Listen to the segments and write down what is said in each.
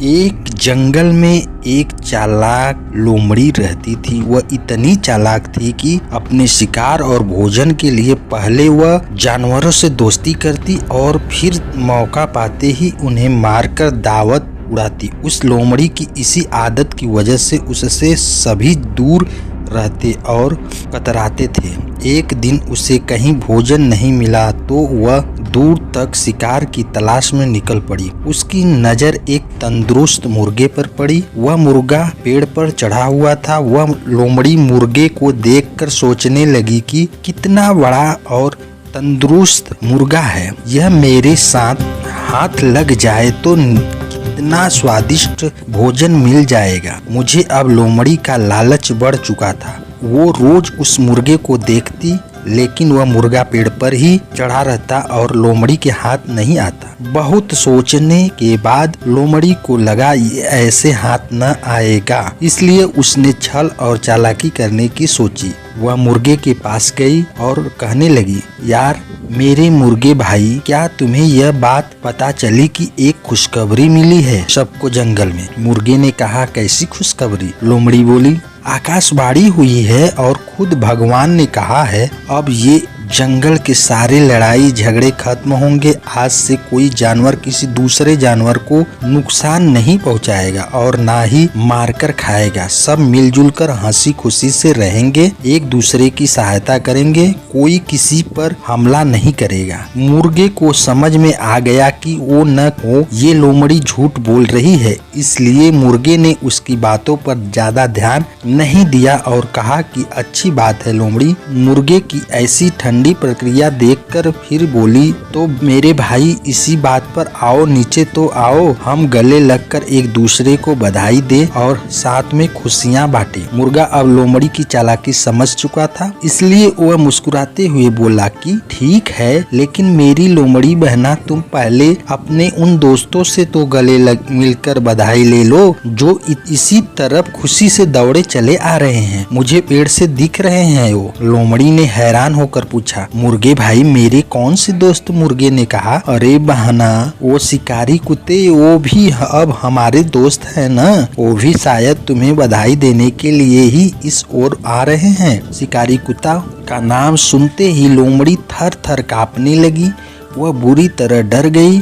एक जंगल में एक चालाक लोमड़ी रहती थी। वह इतनी चालाक थी कि अपने शिकार और भोजन के लिए पहले वह जानवरों से दोस्ती करती और फिर मौका पाते ही उन्हें मारकर दावत उड़ाती। उस लोमड़ी की इसी आदत की वजह से उससे सभी दूर रहते और कतराते थे। एक दिन उसे कहीं भोजन नहीं मिला तो वह दूर तक शिकार की तलाश में निकल पड़ी। उसकी नजर एक तंदुरुस्त मुर्गे पर पड़ी। वह मुर्गा पेड़ पर चढ़ा हुआ था। वह लोमड़ी मुर्गे को देखकर सोचने लगी कि कितना बड़ा और तंदुरुस्त मुर्गा है। यह मेरे साथ हाथ लग जाए तो कितना स्वादिष्ट भोजन मिल जाएगा। मुझे अब लोमड़ी का लालच बढ़ चुका था। वो रोज उस मुर्गे को देखती, लेकिन वह मुर्गा पेड़ पर ही चढ़ा रहता और लोमड़ी के हाथ नहीं आता। बहुत सोचने के बाद लोमड़ी को लगा ये ऐसे हाथ न आएगा, इसलिए उसने छल और चालाकी करने की सोची। वह मुर्गे के पास गई और कहने लगी, यार मेरे मुर्गे भाई, क्या तुम्हें यह बात पता चली कि एक खुशखबरी मिली है सबको जंगल में? मुर्गे ने कहा, कैसी खुशखबरी? लोमड़ी बोली, आकाशवाणी हुई है और खुद भगवान ने कहा है अब ये जंगल के सारे लड़ाई झगड़े खत्म होंगे। आज से कोई जानवर किसी दूसरे जानवर को नुकसान नहीं पहुंचाएगा और ना ही मारकर खाएगा। सब मिलजुल कर हंसी खुशी से रहेंगे, एक दूसरे की सहायता करेंगे, कोई किसी पर हमला नहीं करेगा। मुर्गे को समझ में आ गया कि वो न हो ये लोमड़ी झूठ बोल रही है, इसलिए मुर्गे ने उसकी बातों पर ज्यादा ध्यान नहीं दिया और कहा कि अच्छी बात है लोमड़ी। मुर्गे की ऐसी ठंडी प्रक्रिया देखकर फिर बोली, तो मेरे भाई इसी बात पर आओ, नीचे तो आओ, हम गले लगकर एक दूसरे को बधाई दे और साथ में खुशियां बांटे। मुर्गा अब लोमड़ी की चालाकी समझ चुका था, इसलिए वह मुस्कुराते हुए बोला कि ठीक है, लेकिन मेरी लोमड़ी बहना, तुम पहले अपने उन दोस्तों से तो गले मिलकर बधाई ले लो जो इसी तरफ खुशी से दौड़े चले आ रहे हैं। मुझे पेड़ से दिख रहे हैं वो। लोमड़ी ने हैरान होकर पूछा, मुर्गे भाई मेरे कौन से दोस्त? मुर्गे ने कहा, अरे बहना, वो शिकारी कुत्ते, वो भी अब हमारे दोस्त हैं ना, वो भी शायद तुम्हें बधाई देने के लिए ही इस ओर आ रहे हैं। शिकारी कुत्ता का नाम सुनते ही लोमड़ी थर थर कांपने लगी। वह बुरी तरह डर गई,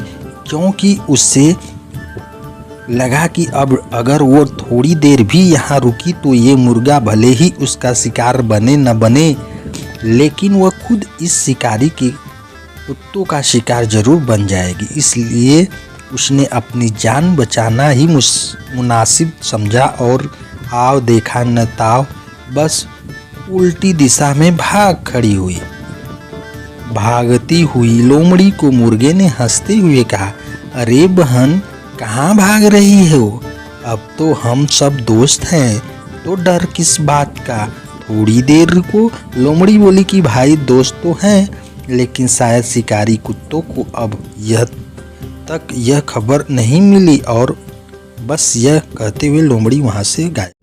क्योंकि उससे लगा कि अब अगर वो थोड़ी देर भी यहाँ रुकी तो ये मुर्गा भले ही उसका शिकार बने न बने, लेकिन वह खुद इस शिकारी के कुत्तों का शिकार जरूर बन जाएगी। इसलिए उसने अपनी जान बचाना ही मुनासिब समझा और आव देखा न ताव, बस उल्टी दिशा में भाग खड़ी हुई। भागती हुई लोमड़ी को मुर्गे ने हंसते हुए कहा, अरे बहन, कहाँ भाग रही हो? अब तो हम सब दोस्त हैं, तो डर किस बात का? थोड़ी देर रुको। लोमड़ी बोली कि भाई दोस्त तो हैं, लेकिन शायद शिकारी कुत्तों को अब यह खबर नहीं मिली। और बस यह कहते हुए लोमड़ी वहां से गायब।